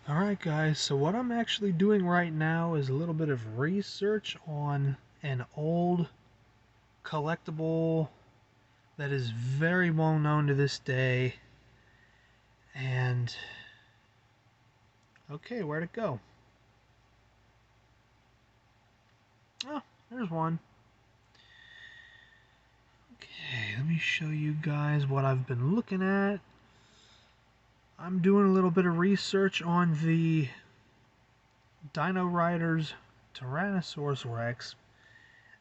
Alright guys, so what I'm actually doing right now is a little bit of research on an old collectible that is very well known to this day. And okay, where'd it go? Oh, there's one. Okay, let me show you guys what I've been looking at. I'm doing a little bit of research on the Dino Riders Tyrannosaurus Rex,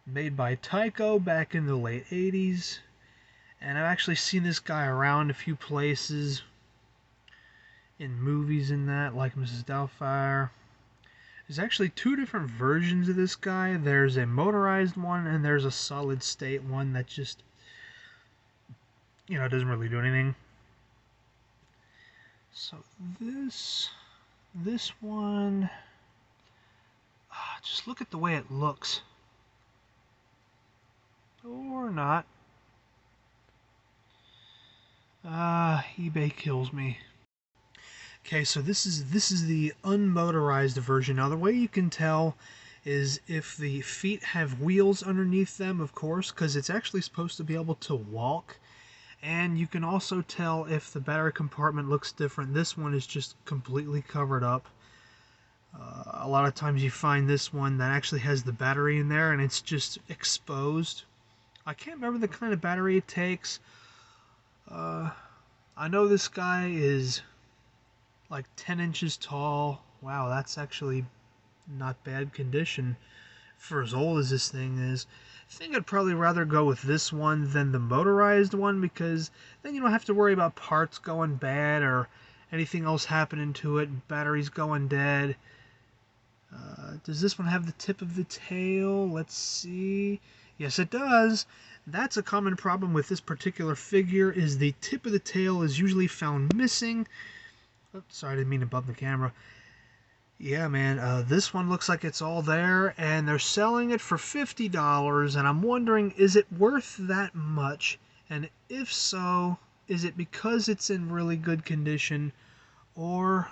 made by Tyco back in the late 80s. And I've actually seen this guy around a few places, in movies and that, like Mrs. Doubtfire. There's actually two different versions of this guy. There's a motorized one and there's a solid state one that just, doesn't really do anything. So this one, just look at the way it looks. Or not. eBay kills me. Okay, so this is the unmotorized version. Now the way you can tell is if the feet have wheels underneath them, of course, because it's actually supposed to be able to walk. And you can also tell if the battery compartment looks different. This one is just completely covered up. A lot of times you find this one that actually has the battery in there and it's just exposed. I can't remember the kind of battery it takes. I know this guy is like 10 inches tall. Wow, that's actually not bad condition for as old as this thing is. I think I'd probably rather go with this one than the motorized one, because then you don't have to worry about parts going bad or anything else happening to it, batteries going dead. Does this one have the tip of the tail? Let's see. Yes, it does. That's a common problem with this particular figure, is the tip of the tail is usually found missing. Oh, sorry, I didn't mean to bump the camera. Yeah, man, this one looks like it's all there, and they're selling it for $50, and I'm wondering, is it worth that much? And if so, is it because it's in really good condition, or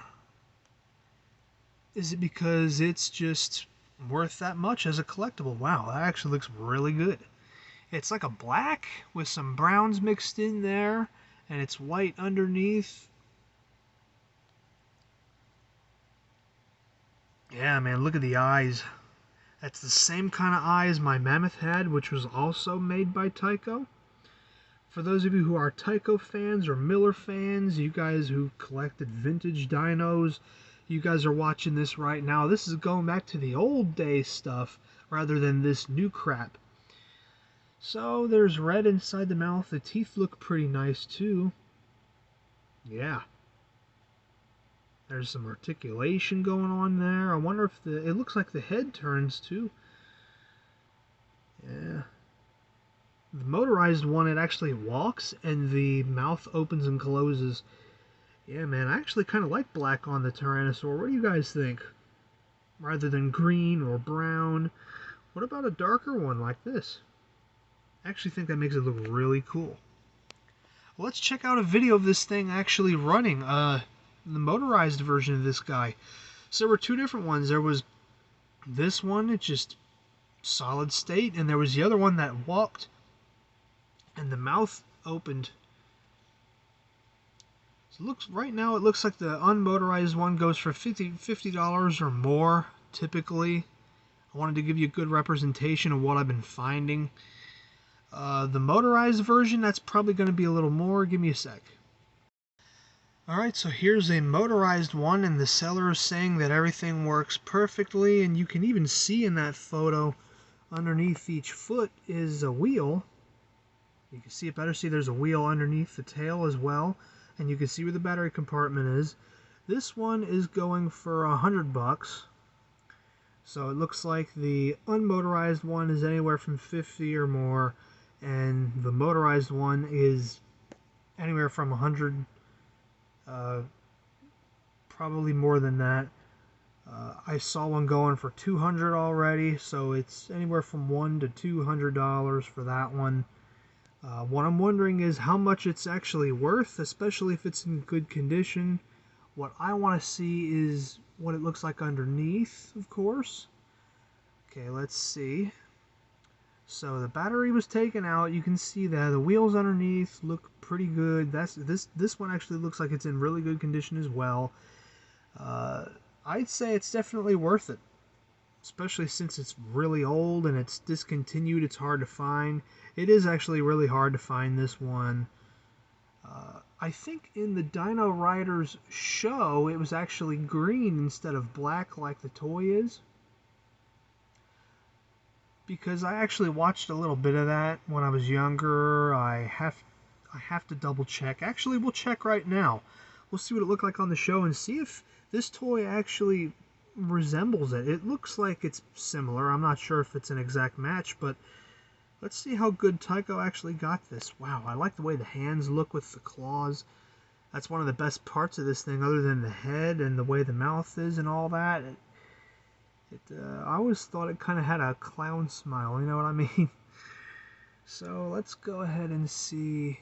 is it because it's just worth that much as a collectible? Wow, that actually looks really good. It's like a black with some browns mixed in there, and it's white underneath. Yeah, man, look at the eyes. That's the same kind of eyes my Mammoth had, which was also made by Tyco. For those of you who are Tyco fans or Miller fans, you guys who collected vintage dinos, you guys are watching this right now. This is going back to the old day stuff rather than this new crap. So there's red inside the mouth. The teeth look pretty nice too. Yeah. There's some articulation going on there. I wonder if it looks like the head turns too. Yeah. The motorized one, it actually walks and the mouth opens and closes. Yeah, man, I actually kind of like black on the Tyrannosaur. What do you guys think? Rather than green or brown. What about a darker one like this? I actually think that makes it look really cool. Let's check out a video of this thing actually running. The motorized version of this guy. So there were two different ones. There was this one, it's just solid state, and there was the other one that walked and the mouth opened. So right now it looks like the unmotorized one goes for $50 or more typically. I wanted to give you a good representation of what I've been finding. The motorized version, that's probably going to be a little more. Give me a sec. Alright, so here's a motorized one, and the seller is saying that everything works perfectly, and you can even see in that photo underneath each foot is a wheel. You can see it better. See, there's a wheel underneath the tail as well, and you can see where the battery compartment is. This one is going for $100. So it looks like the unmotorized one is anywhere from 50 or more, and the motorized one is anywhere from 100. Probably more than that. I saw one going for $200 already, so it's anywhere from $100 to $200 for that one. What I'm wondering is how much it's actually worth, especially if it's in good condition, What I want to see is what it looks like underneath, of course. Okay, let's see. So the battery was taken out. You can see that the wheels underneath look pretty good. This one actually looks like it's in really good condition as well. I'd say it's definitely worth it, especially since it's really old and it's discontinued. It's hard to find. It is actually really hard to find this one. I think in the Dino Riders show it was actually green instead of black like the toy is. Because I actually watched a little bit of that when I was younger. I have to double check. Actually, we'll check right now. We'll see what it looked like on the show and see if this toy actually resembles it. It looks like it's similar. I'm not sure if it's an exact match, but let's see how good Tyco actually got this. Wow, I like the way the hands look with the claws. That's one of the best parts of this thing, other than the head and the way the mouth is and all that. I always thought it kind of had a clown smile, you know what I mean? So let's go ahead and see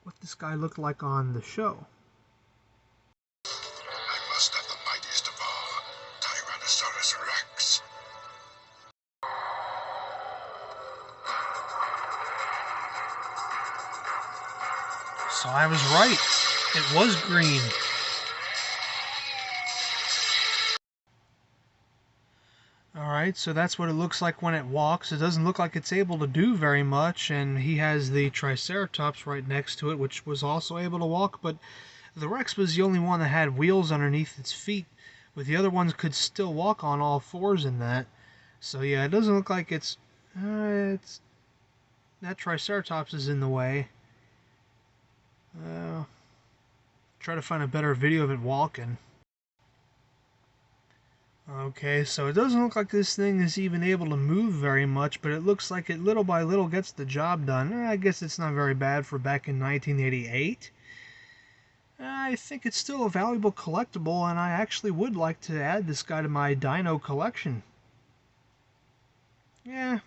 what this guy looked like on the show. I must have the mightiest of all, Tyrannosaurus Rex. So I was right. It was green. Alright, so that's what it looks like when it walks. It doesn't look like it's able to do very much, and he has the Triceratops right next to it, which was also able to walk, but the Rex was the only one that had wheels underneath its feet, with the other ones could still walk on all fours in that. So yeah, it doesn't look like it's that Triceratops is in the way. Try to find a better video of it walking. Okay, so it doesn't look like this thing is even able to move very much, but it looks like it little by little gets the job done. I guess it's not very bad for back in 1988. I think it's still a valuable collectible, and I actually would like to add this guy to my Dino collection. Yeah,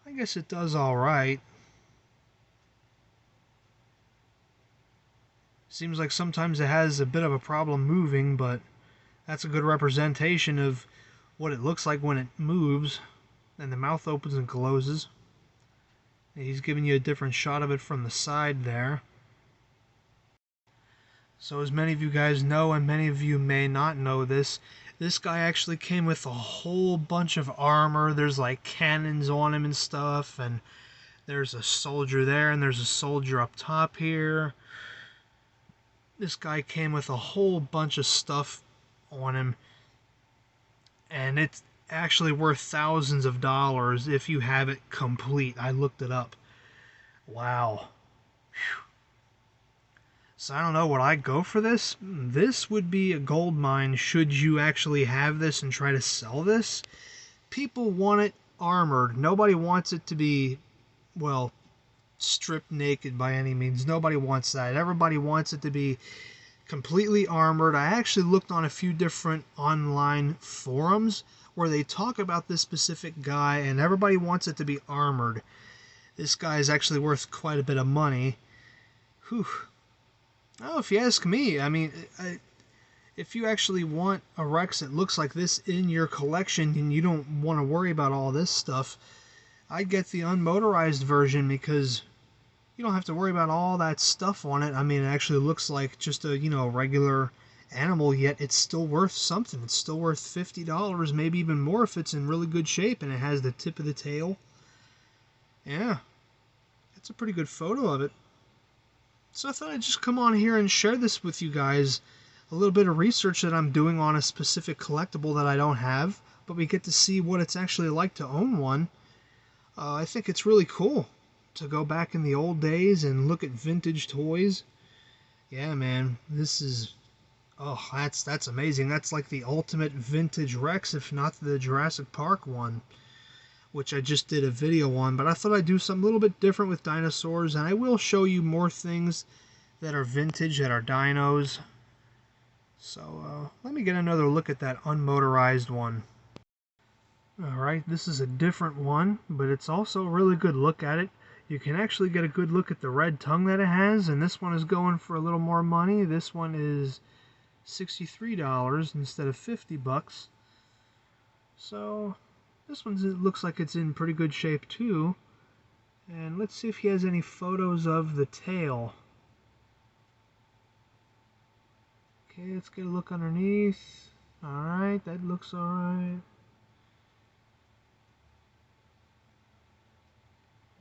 I guess it does alright. Seems like sometimes it has a bit of a problem moving, but that's a good representation of what it looks like when it moves, and the mouth opens and closes. He's giving you a different shot of it from the side there. So as many of you guys know, and many of you may not know this guy actually came with a whole bunch of armor. There's like cannons on him and stuff, and there's a soldier there, and there's a soldier up top here. This guy came with a whole bunch of stuff on him, and it's actually worth thousands of dollars if you have it complete. I looked it up. Wow. Whew. So I don't know, would I go for this? This would be a gold mine should you actually have this and try to sell this. People want it armored. Nobody wants it to be, well, stripped naked by any means. Nobody wants that. Everybody wants it to be completely armored. I actually looked on a few different online forums where they talk about this specific guy, and everybody wants it to be armored. This guy is actually worth quite a bit of money. Whew. Oh, if you ask me, I mean, if you actually want a Rex that looks like this in your collection and you don't want to worry about all this stuff, I'd get the unmotorized version because you don't have to worry about all that stuff on it. I mean, it actually looks like just a, regular animal, yet it's still worth something. It's still worth $50, maybe even more if it's in really good shape and it has the tip of the tail. Yeah, that's a pretty good photo of it. So I thought I'd just come on here and share this with you guys. A little bit of research that I'm doing on a specific collectible that I don't have, but we get to see what it's actually like to own one. I think it's really cool to go back in the old days and look at vintage toys. Yeah, man, this is, oh, that's amazing. That's like the ultimate vintage Rex, if not the Jurassic Park one, which I just did a video on. But I thought I'd do something a little bit different with dinosaurs, and I will show you more things that are vintage, that are dinos. So let me get another look at that unmotorized one. Alright, this is a different one, but it's also a really good look at it. You can actually get a good look at the red tongue that it has, and this one is going for a little more money. This one is $63 instead of $50. So this one looks like it's in pretty good shape too. And let's see if he has any photos of the tail. Okay, let's get a look underneath. Alright, that looks alright.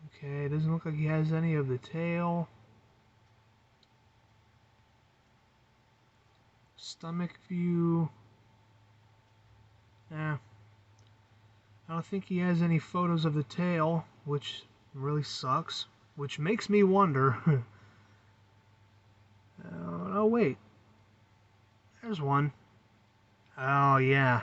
Okay, it doesn't look like he has any of the tail. Stomach view. I don't think he has any photos of the tail, which really sucks. Which makes me wonder. Oh, wait. There's one. Oh, yeah.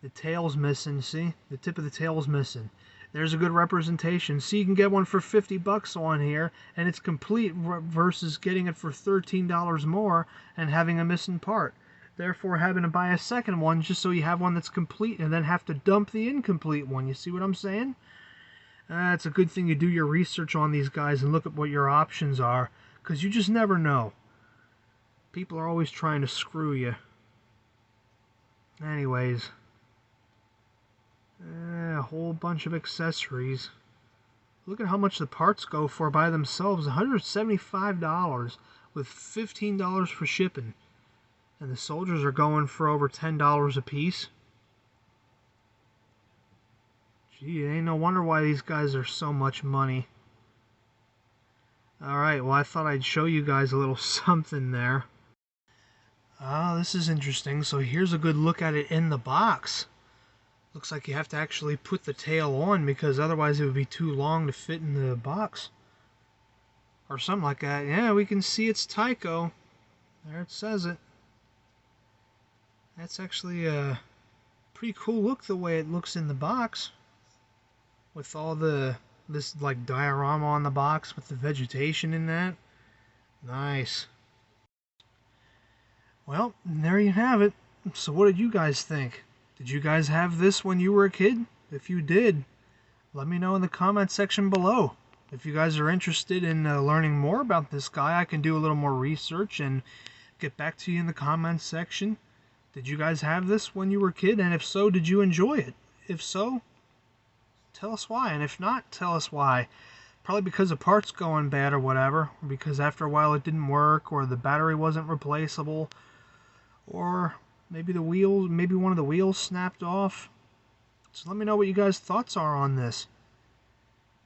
The tail's missing, see? The tip of the tail's missing. There's a good representation. See, you can get one for $50 on here, and it's complete versus getting it for $13 more and having a missing part. Therefore, having to buy a second one just so you have one that's complete and then have to dump the incomplete one. You see what I'm saying? It's a good thing you do your research on these guys and look at what your options are, because you just never know. People are always trying to screw you. Anyways, a whole bunch of accessories. Look at how much the parts go for by themselves. $175 with $15 for shipping. And the soldiers are going for over $10 a piece. Gee, it ain't no wonder why these guys are so much money. Alright, well I thought I'd show you guys a little something there. Oh, this is interesting. So here's a good look at it in the box. Looks like you have to actually put the tail on because otherwise it would be too long to fit in the box. Or something like that. Yeah, we can see it's Tyco. There it says it. That's actually a pretty cool look the way it looks in the box. With all this like diorama on the box with the vegetation in that. Nice. Well, there you have it. So what did you guys think? Did you guys have this when you were a kid? If you did, let me know in the comment section below. If you guys are interested in learning more about this guy, I can do a little more research and get back to you in the comments section. Did you guys have this when you were a kid? And if so, did you enjoy it? If so, tell us why. And if not, tell us why. Probably because the parts going bad or whatever. Or because after a while it didn't work, or the battery wasn't replaceable. Or maybe maybe one of the wheels snapped off. So let me know what you guys' thoughts are on this.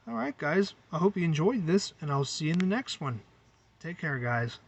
Alright guys, I hope you enjoyed this, and I'll see you in the next one. Take care guys.